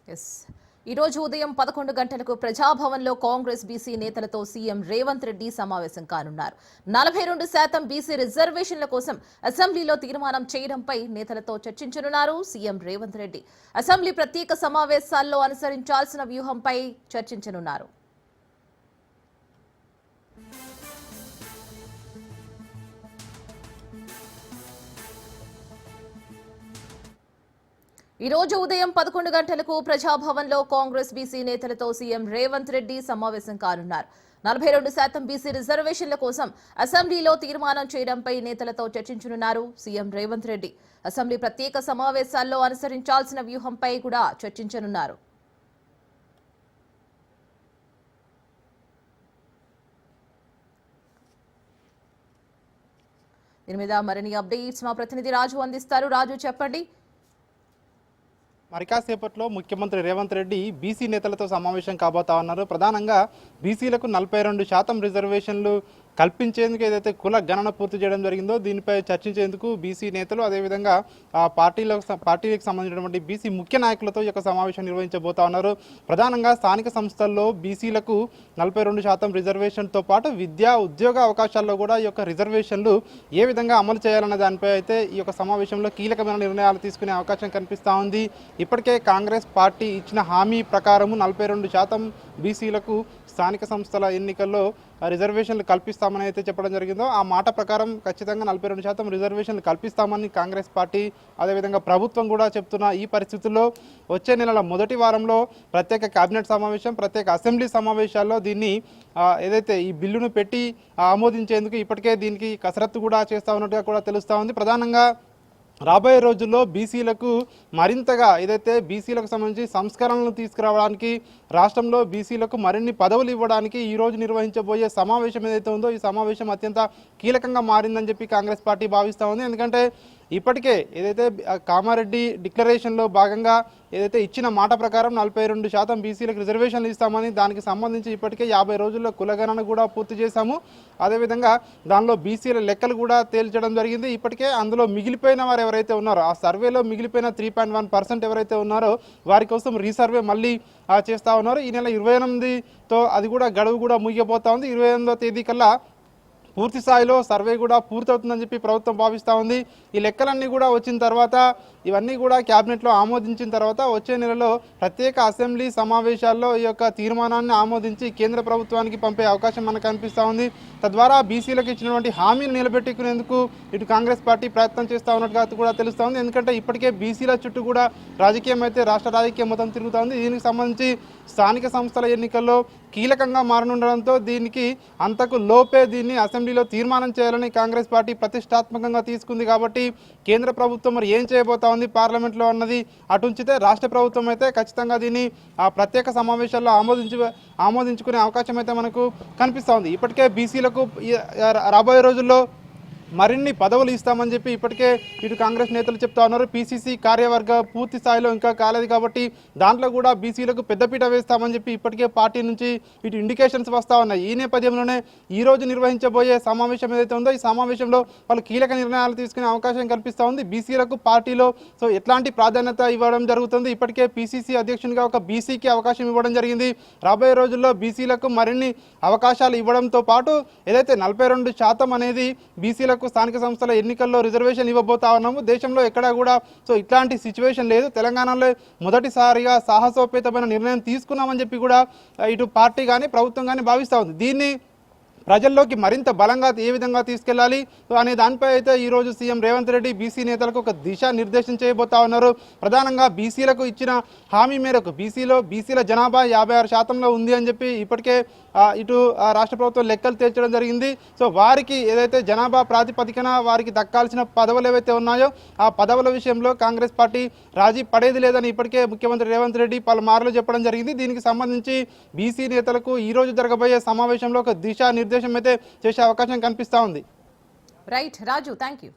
Yes ఈ రోజు ఉదయం 11 గంటలకు ప్రజాభవన్లో కాంగ్రెస్ బీసీ నేతలతో సీఎం రేవంత్ రెడ్డి సమావేశం కానున్నారు. 42% బీసీ రిజర్వేషన్ల కోసం అసెంబ్లీలో తీర్మానం చేయడంపై నేతలతో చర్చించనున్నారు సీఎం రేవంత్ రెడ్డి. అసెంబ్లీ ప్రత్యేక సమావేశాల్లో అనుసరించాల్సిన వ్యూహంపై చర్చించనున్నారు. ఈ రోజు ఉదయం 11 గంటలకు ప్రజాభవన్లో కాంగ్రెస్ బీసీ నేతలతో సీఎం రేవంత్ రెడ్డి సమావేశం కానున్నారు. 42% బీసీ రిజర్వేషన్ల కోసం అసెంబ్లీలో తీర్మానం చేయడంపై నేతలతో చర్చించనున్నారు సీఎం రేవంత్ రెడ్డి. అసెంబ్లీ ప్రత్యేక సమావేశాల్లో అనుసరించాల్సిన వ్యూహంపై కూడా చర్చించనున్నారు. దీని మీద మరిన్ని అప్డేట్స్ మా ప్రతినిధి రాజు అందిస్తారు. రాజు, చెప్పండి. మరి కాసేపట్లో ముఖ్యమంత్రి రేవంత్ రెడ్డి బీసీ నేతలతో సమావేశం కాబోతా ఉన్నారు. ప్రధానంగా బీసీలకు 42% రిజర్వేషన్లు కల్పించేందుకు ఏదైతే కుల గణన పూర్తి చేయడం జరిగిందో దీనిపై చర్చించేందుకు బీసీ నేతలు అదేవిధంగా పార్టీలకు సంబంధించినటువంటి బీసీ ముఖ్య నాయకులతో ఈ యొక్క సమావేశం నిర్వహించబోతా ఉన్నారు. ప్రధానంగా స్థానిక సంస్థల్లో బీసీలకు 42% రిజర్వేషన్తో పాటు విద్యా ఉద్యోగ అవకాశాల్లో కూడా ఈ యొక్క రిజర్వేషన్లు ఏ విధంగా అమలు చేయాలన్న దానిపై అయితే ఈ యొక్క సమావేశంలో కీలకమైన నిర్ణయాలు తీసుకునే అవకాశం కనిపిస్తూ ఉంది. ఇప్పటికే కాంగ్రెస్ పార్టీ ఇచ్చిన హామీ ప్రకారము 42% బీసీలకు స్థానిక సంస్థల ఎన్నికల్లో రిజర్వేషన్లు కల్పిస్తామని అయితే చెప్పడం జరిగిందో ఆ మాట ప్రకారం ఖచ్చితంగా 42% రిజర్వేషన్లు కల్పిస్తామని కాంగ్రెస్ పార్టీ అదేవిధంగా ప్రభుత్వం కూడా చెప్తున్న ఈ పరిస్థితుల్లో వచ్చే నెలల మొదటి వారంలో ప్రత్యేక కేబినెట్ సమావేశం, ప్రత్యేక అసెంబ్లీ సమావేశాల్లో దీన్ని ఏదైతే ఈ బిల్లును పెట్టి ఆమోదించేందుకు ఇప్పటికే దీనికి కసరత్తు కూడా చేస్తూ ఉన్నట్టుగా కూడా తెలుస్తూ ఉంది. ప్రధానంగా రాబోయే రోజుల్లో బీసీలకు మరింతగా ఏదైతే బీసీలకు సంబంధించి సంస్కరణలు తీసుకురావడానికి రాష్ట్రంలో బీసీలకు మరిన్ని పదవులు ఇవ్వడానికి ఈరోజు నిర్వహించబోయే సమావేశం ఏదైతే ఉందో ఈ సమావేశం అత్యంత కీలకంగా మారిందని చెప్పి కాంగ్రెస్ పార్టీ భావిస్తూ ఉంది. ఎందుకంటే ఇప్పటికే ఏదైతే కామారెడ్డి డిక్లరేషన్లో భాగంగా ఏదైతే ఇచ్చిన మాట ప్రకారం 42% బీసీలకు రిజర్వేషన్లు ఇస్తామని దానికి సంబంధించి ఇప్పటికే 50 రోజుల్లో కులగణన కూడా పూర్తి చేశాము. అదేవిధంగా దానిలో బీసీల లెక్కలు కూడా తేల్చడం జరిగింది. ఇప్పటికే అందులో మిగిలిపోయిన వారు ఎవరైతే ఉన్నారో ఆ సర్వేలో మిగిలిపోయిన 3.1% ఎవరైతే ఉన్నారో వారి కోసం రీసర్వే మళ్ళీ చేస్తూ ఉన్నారు. ఈ నెల 28తో అది కూడా గడువు కూడా ముగిపోతా ఉంది. 28వ తేదీ కల్లా పూర్తి స్థాయిలో సర్వే కూడా పూర్తవుతుందని చెప్పి ప్రభుత్వం భావిస్తూ ఉంది. ఈ లెక్కలన్నీ కూడా వచ్చిన తర్వాత ఇవన్నీ కూడా క్యాబినెట్లో ఆమోదించిన తర్వాత వచ్చే నెలలో ప్రత్యేక అసెంబ్లీ సమావేశాల్లో ఈ యొక్క తీర్మానాన్ని ఆమోదించి కేంద్ర ప్రభుత్వానికి పంపే అవకాశం మనకు కనిపిస్తూ ఉంది. తద్వారా బీసీలకు ఇచ్చినటువంటి హామీలు నిలబెట్టుకునేందుకు ఇటు కాంగ్రెస్ పార్టీ ప్రయత్నం చేస్తూ ఉన్నట్టుగా కూడా తెలుస్తూ ఉంది. ఎందుకంటే ఇప్పటికే బీసీల చుట్టూ కూడా రాజకీయం అయితే రాష్ట్ర రాజకీయం మొత్తం తిరుగుతూ ఉంది. దీనికి సంబంధించి స్థానిక సంస్థల ఎన్నికల్లో కీలకంగా మారనుండడంతో దీనికి అంతకు లోపే దీన్ని అసెంబ్లీలో తీర్మానం చేయాలని కాంగ్రెస్ పార్టీ ప్రతిష్టాత్మకంగా తీసుకుంది. కాబట్టి కేంద్ర ప్రభుత్వం మరి ఏం చేయబోతా ఉంది పార్లమెంట్లో అన్నది అటుంచితే రాష్ట్ర ప్రభుత్వం అయితే ఖచ్చితంగా దీన్ని ప్రత్యేక సమావేశాల్లో ఆమోదించుకునే అవకాశం అయితే మనకు కనిపిస్తూ ఉంది. ఇప్పటికే బీసీలకు రాబోయే రోజుల్లో మరిన్ని పదవులు ఇస్తామని చెప్పి ఇప్పటికే ఇటు కాంగ్రెస్ నేతలు చెప్తా ఉన్నారు. పీసీసీ కార్యవర్గ పూర్తి స్థాయిలో ఇంకా కాలేదు కాబట్టి దాంట్లో కూడా బీసీలకు పెద్దపీట వేస్తామని చెప్పి ఇప్పటికే పార్టీ నుంచి ఇటు ఇండికేషన్స్ వస్తూ ఉన్నాయి. ఈ నేపథ్యంలోనే ఈరోజు నిర్వహించబోయే సమావేశం ఏదైతే ఉందో ఈ సమావేశంలో వాళ్ళు కీలక నిర్ణయాలు తీసుకునే అవకాశం కల్పిస్తూ ఉంది. బీసీలకు పార్టీలో ఎట్లాంటి ప్రాధాన్యత ఇవ్వడం జరుగుతుంది. ఇప్పటికే పీసీసీ అధ్యక్షునిగా ఒక బీసీకి అవకాశం ఇవ్వడం జరిగింది. రాబోయే రోజుల్లో బీసీలకు మరిన్ని అవకాశాలు ఇవ్వడంతో పాటు ఏదైతే 42% అనేది బీసీలకు స్థానిక సంస్థల ఎన్నికల్లో రిజర్వేషన్ ఇవ్వబోతా ఉన్నాము. దేశంలో ఎక్కడా కూడా ఇట్లాంటి సిచ్యువేషన్ లేదు. తెలంగాణలో మొదటిసారిగా సాహసోపేతమైన నిర్ణయం తీసుకున్నామని చెప్పి కూడా ఇటు పార్టీ కానీ ప్రభుత్వం కానీ భావిస్తూ ఉంది. దీన్ని ప్రజల్లోకి మరింత బలంగా ఏ విధంగా తీసుకెళ్లాలి అనే దానిపై అయితే ఈరోజు సీఎం రేవంత్ రెడ్డి బీసీ నేతలకు ఒక దిశా నిర్దేశం చేయబోతా ఉన్నారు. ప్రధానంగా బీసీలకు ఇచ్చిన హామీ మేరకు బీసీల జనాభా 56% ఉంది అని చెప్పి ఇప్పటికే ఇటు రాష్ట్ర ప్రభుత్వం లెక్కలు తేల్చడం జరిగింది. వారికి ఏదైతే జనాభా ప్రాతిపదికన వారికి దక్కాల్సిన పదవులు ఏవైతే ఉన్నాయో ఆ పదవుల విషయంలో కాంగ్రెస్ పార్టీ రాజీ పడేది లేదని ఇప్పటికే ముఖ్యమంత్రి రేవంత్ రెడ్డి పలుమార్లు చెప్పడం జరిగింది. దీనికి సంబంధించి బీసీ నేతలకు ఈరోజు జరగబోయే సమావేశంలో ఒక దిశా నిర్దేశం అయితే చేసే అవకాశం కనిపిస్తూ ఉంది. Right Raju, thank you.